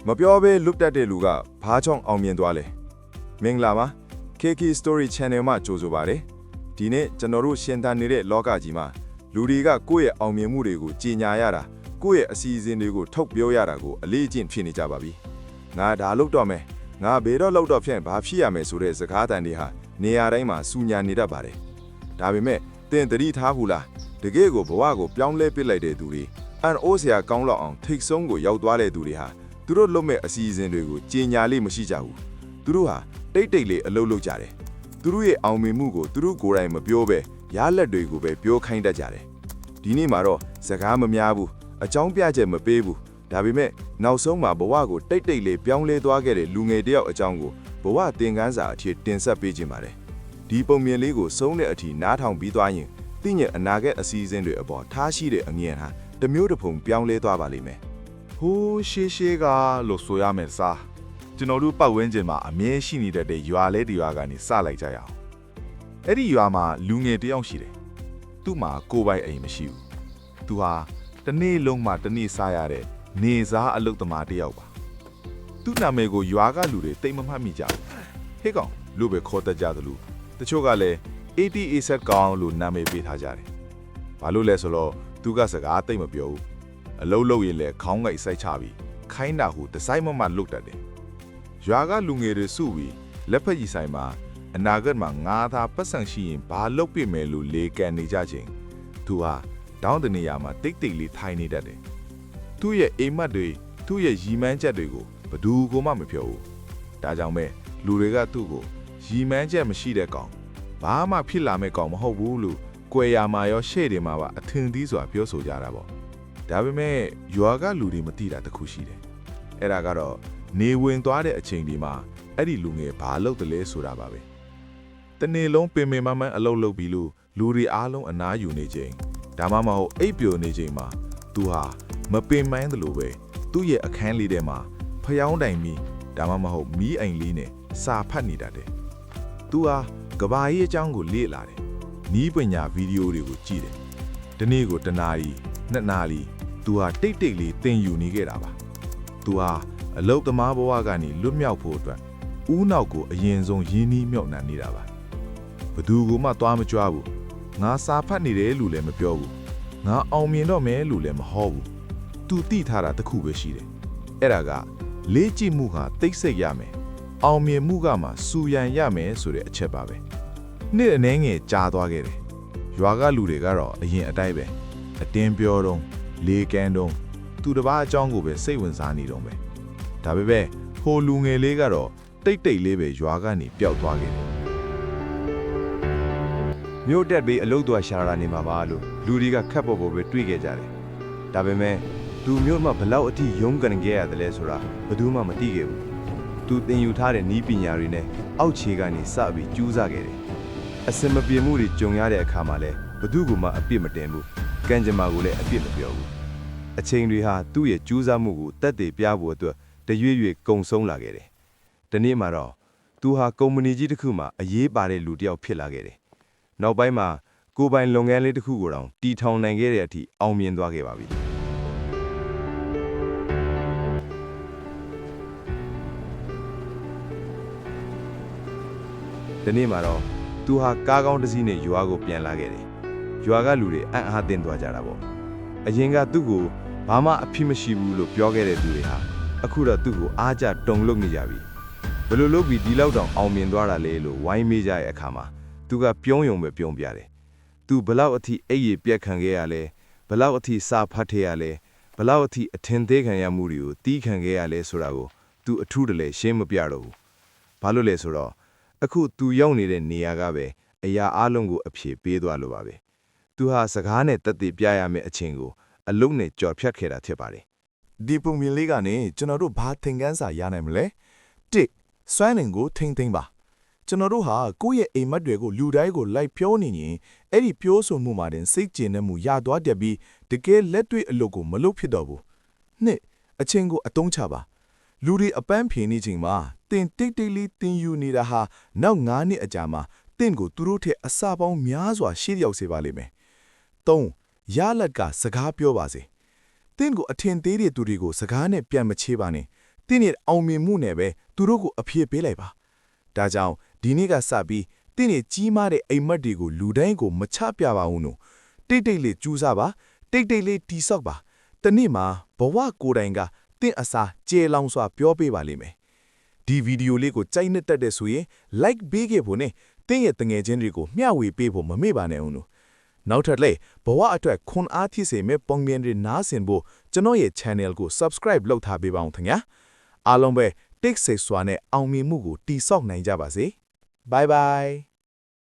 မပြောဘဲလွတ်တတ်တဲ့လူကဘာကြောင့်အောင်မြင်သွားလဲမင်္ဂလာပါ KK Story Channel မှာကြိုဆိုပါရစေဒီနေ့ကျွန်တော်တို့ရှင်သန်နေတဲ့လောကကြီးမှာလူတွေကကိုယ့်ရဲ့အောင်မြင်မှုတွေကိုကြီးညာရတာကိုယ့်ရဲ့အစီအစဉ်တွေကိုထုတ်ပြောရတာကိုအလေးအကျင့်ဖြစ်နေကြပါပြီငါဒါလုပ်တော့မယ်ငါဘယ်တော့လုပ်တော့ဖြင့်ဘာဖြစ်ရမယ်ဆိုတဲ့စကားတန်တွေဟာနေရာတိုင်းမှာစူညာနေတတ်ပါတယ်ဒါပေမဲ့သင်သတိထားဘူးလားတကယ်ကိုဘဝကိုပြောင်းလဲပစ်လိုက်တဲ့သူတွေအန်အိုးစရာကောင်းလောက်အောင်ထိတ်ဆုံးကိုရောက်သွားတဲ့သူတွေဟာသူတို့လုပ်မဲ့အစီအစဉ်တွေကိုကြီးညာလေးမရှိကြဘူးသူတို့ဟာတိတ်တိတ်လေးအလုပ်လုပ်ကြတယ်သူတို့ရဲ့အောင်မြင်မှုကိုသူတို့ကိုယ်တိုင်မပြောဘဲရလက်တွေကိုပဲပြောခိုင်းတတ်ကြတယ်ဒီနေ့မှာတော့စကားမများဘူးအကြောင်းပြချက်မပေးဘူးဒါပေမဲ့နောက်ဆုံးမှာဘဝကိုတိတ်တိတ်လေးပြောင်းလဲသွားခဲ့တဲ့လူငယ်တယောက်အကြောင်းကိုဘဝသင်ခန်းစာအဖြစ်တင်ဆက်ပေးခြင်းပါတယ်ဒီပုံမြင်လေးကိုစုံတဲ့အထိနားထောင်ပြီးသွားရင်သိညအနာဂတ်အစီအစဉ်တွေအပေါ်ထားရှိတဲ့အမြင်ဟာတမျိုးတစ်ဖုံပြောင်းလဲသွားပါလိမ့်မယ်ဟိုးရှေးရှေးကလို့ဆိုရမယ်စားကျွန်တော်တို့ပတ်ဝန်းကျင်မှာအမြဲရှိနေတဲ့ရွာလဲတရွာကနေစလိုက်ကြရအောင်အဲ့ဒီရွာမှာလူငယ်တယောက်ရှိတယ်သူ့မှာကိုယ်ပိုင်အိမ်မရှိဘူးသူဟာတနေ့လုံးမှတနေ့စားရတဲ့နေစားအလုပ်သမားတယောက်ပါသူ့နာမည်ကိုရွာကလူတွေတိတ်မမှတ်မိကြဘူးဟေးကောင်လို့ပဲခေါ်တတ်ကြသလိုတချို့ကလည်း ATAZ ကောင်လို့နာမည်ပေးထားကြတယ်ဘာလို့လဲဆိုတော့သူကစကားတိတ်မပြောဘူးအလုံးလုံးရင်လည်းခေါင်းငိုက်စိုက်ချပြီးခိုင်းတာဟုတစိုက်မမလုတ်တတ်တယ်ရွာကလူငယ်တွေစုပြီးလက်ဖက်ကြီးဆိုင်မှာအနာဂတ်မှာငါးသားပတ်စံရှိရင်ဘာလုပ်ပြမယ်လို့လေကန်နေကြချင်းသူဟာတောင်းတနေရာမှာတိတ်တိတ်လေးထိုင်နေတတ်တယ်သူ့ရဲ့အိမ်မက်တွေသူ့ရဲ့ရီမန်းချက်တွေကိုဘယ်သူမှမပြောဘူးဒါကြောင့်ပဲလူတွေကသူ့ကိုရီမန်းချက်မရှိတဲ့ကောင်ဘာမှဖြစ်လာမဲ့ကောင်မဟုတ်ဘူးလို့ကြွယ်ရမှာရောရှေ့တွေမှာပါအထင်သေးစွာပြောဆိုကြတာပေါ့ဒါပေမဲ့ရွာကလူတွေမသိတာတခုရှိတယ်အဲ့ဒါကတော့နေဝင်သွားတဲ့အချိန်ဒီမှာအဲ့ဒီလူငယ်ဘာလုပ်တယ်လဲဆိုတာပါပဲတနေ့လုံးပင်ပင်မမန်းအလုပ်လုပ်ပြီးလို့လူတွေအားလုံးအနားယူနေချိန်ဒါမှမဟုတ်အိပ်ပျော်နေချိန်မှာသူဟာမပင်ပန်းသလိုပဲသူ့ရဲ့အခန်းလေးထဲမှာဖျောင်းတိုင်ပြီးဒါမှမဟုတ်မီးအိမ်လေးနဲ့စာဖတ်နေတတ်တယ်သူဟာကဘာကြီးအကြောင်းကိုလေ့လာတယ်နီးပညာဗီဒီယိုတွေကိုကြည့်တယ်ဒီနေ့ကိုတနာရီနှစ်နာရီသူဟာတိတ်တိတ်လေးသင်ယူနေခဲ့တာပါသူဟာအလုတ်သမားဘဝကနေလွတ်မြောက်ဖို့အတွက်ဦးနောက်ကိုအရင်ဆုံးရင်းနှီးမြှုပ်နှံနေတာပါဘသူကမှသွားမကြွားဘူးငါစာဖတ်နေတယ်လို့လည်းမပြောဘူးငါအောင်မြင်တော့မယ်လို့လည်းမဟောဘူးသူသိထားတာတခုပဲရှိတယ်အဲ့ဒါကလေးကြည့်မှုဟာတိတ်ဆိတ်ရမယ်အောင်မြင်မှုကမှစူရန်ရမယ်ဆိုတဲ့အချက်ပါပဲနေ့အနည်းငယ်ကြာသွားခဲ့တယ်ရွာကလူတွေကတော့အရင်အတိုင်းပဲအတင်းပြောတော့လေကန်တော့သူတစ်ပါးအကြောင်းကိုပဲစိတ်ဝင်စားနေတော့ပဲဒါပေမဲ့ဟိုလူငယ်လေးကတော့တိတ်တိတ်လေးပဲရွာကနေပျောက်သွားခဲ့တယ်မြို့တက်ပြီးအလုပ်သွားရှာရနေမှာပါလို့လူတွေကခက်ပေါ်ပေါ်ပဲတွေးခဲ့ကြတယ်ဒါပေမဲ့သူမြို့မှာဘလောက်အထိရုန်းကန်ခဲ့ရတယ်လဲဆိုတာဘယ်သူမှမသိခဲ့ဘူးသူသင်ယူထားတဲ့နီးပညာတွေနဲ့အောက်ခြေကနေစပြီးကြိုးစားခဲ့တယ်အစင်မပြေမှုတွေကြုံရတဲ့အခါမှာလည်းဘယ်သူမှအပြစ်မတင်ဘူးကံကြမ္မာကိုလည်းအပြစ်မပြောဘူးအချိန်တွေဟာသူ့ရဲ့ကြိုးစားမှုကိုတက်တည်ပြဖို့အတွက်တရွေ့ရွေ့ကုံဆုံးလာခဲ့တယ်ဒီနေ့မှာတော့သူဟာကုမ္ပဏီကြီးတစ်ခုမှာအရေးပါတဲ့လူတစ်ယောက်ဖြစ်လာခဲ့တယ်နောက်ပိုင်းမှာကိုယ်ပိုင်လုပ်ငန်းလေးတစ်ခုကိုတောင်တီထောင်နိုင်ခဲ့တဲ့အထိအောင်မြင်သွားခဲ့ပါပြီဒီနေ့မှာတော့သူဟာကားကောင်းတစ်စီးနဲ့ရွာကိုပြန်လာခဲ့တယ်ရွာကလူတွေအံ့အားသင့်သွားကြတာပေါ့အရင်ကသူ့ကိုဘာမှအဖြစ်မရှိဘူးလို့ပြောခဲ့တဲ့သူတွေဟာအခုတော့သူ့ကိုအားကြတုံလုပ်နေကြပြီဘယ်လိုလုပ်ပြီးဒီလောက်တောင်အောင်မြင်သွားတာလဲလို့ဝိုင်းမေးကြတဲ့အခါမှာသူကပြုံးယုံပဲပြုံးပြတယ်သူဘလောက်အထိအိပ်ရပြက်ခံခဲ့ရလဲဘလောက်အထိစာဖတ်ထရလဲဘလောက်အထိအထင်သေးခံရမှုတွေကိုတီးခံခဲ့ရလဲဆိုတာကိုသူအထူးတလဲရှင်းမပြတော့ဘူးဘာလို့လဲဆိုတော့အခုသူရောက်နေတဲ့နေရာကပဲအရာအလုံးကိုအဖြေပေးသွားလို့ပါပဲသူဟာစကားနဲ့တက်တည်ပြရမယ့်အချိန်ကိုအလုံးနဲ့ကြော်ဖြတ်ခဲ့တာဖြစ်ပါတယ်ဒီပုံမြင်လေးကနေကျွန်တော်တို့ဘာသင်ခန်းစာရနိုင်မလဲတစ်စွမ်းနိုင်ကိုထိမ့်သိမ့်ပါကျွန်တော်တို့ဟာကိုယ့်ရဲ့အိမ်မက်တွေကိုလူတိုင်းကိုလိုက်ပြောနေရင်အဲ့ဒီပြောဆိုမှုမှာတင်စိတ်ကျဉ်တဲ့မှုရသွားတတ်ပြီးတကယ်လက်တွေ့အလုပ်ကိုမလုပ်ဖြစ်တော့ဘူးနှစ်အချင်းကိုအတုံးချပါလူတွေအပန်းဖြေနေချိန်မှာတင်တိတ်တိတ်လေးတင်ယူနေတာဟာနောက်9နှစ်အကြာမှာတင့်ကိုသူတို့ထက်အစပေါင်းများစွာရှေ့ရောက်စေပါလိမ့်မယ်3ရလက်ကစကားပြောပါစေတင့်ကိုအထင်သေးတဲ့သူတွေကိုစကားနဲ့ပြန်မချေးပါနဲ့ တင်းရဲ့အောင်မြင်မှုနဲ့ပဲသူတို့ကိုအပြည့်ပေးလိုက်ပါဒါကြောင့်ဒီနေ့ကစပြီးတင်းရဲ့ကြီးမားတဲ့အိမ်မက်တွေကိုလူတိုင်းကိုမချပြပါဘူးနော်တိတ်တိတ်လေးကြူးစားပါတိတ်တိတ်လေးတီဆော့ပါတနေ့မှာဘဝကိုယ်တိုင်ကတင်းအစာကျေလောင်စွာပြောပေးပါလိမ့်မယ်ဒီဗီဒီယိုလေးကိုကြိုက်နှစ်တက်တဲ့ဆိုရင် like ပေးခဲ့ဖို့နဲ့တင်းရဲ့တငယ်ချင်းတွေကိုမျှဝေပေးဖို့မမေ့ပါနဲ့ဦးနော်နောက်ထပ်လေဘဝအတွက်ခွန်အားဖြစ်စေမဲ့ပုံမြင်တွေနားဆင်ဖို့ကျွန်တော်ရဲ့ channel ကို subscribe လုပ်ထားပေးပါအောင်ခင်ဗျာအားလုံးပဲတိတ်ဆိတ်စွာနဲ့အောင်မြင်မှုကိုတိဆောက်နိုင်ကြပါစေ bye bye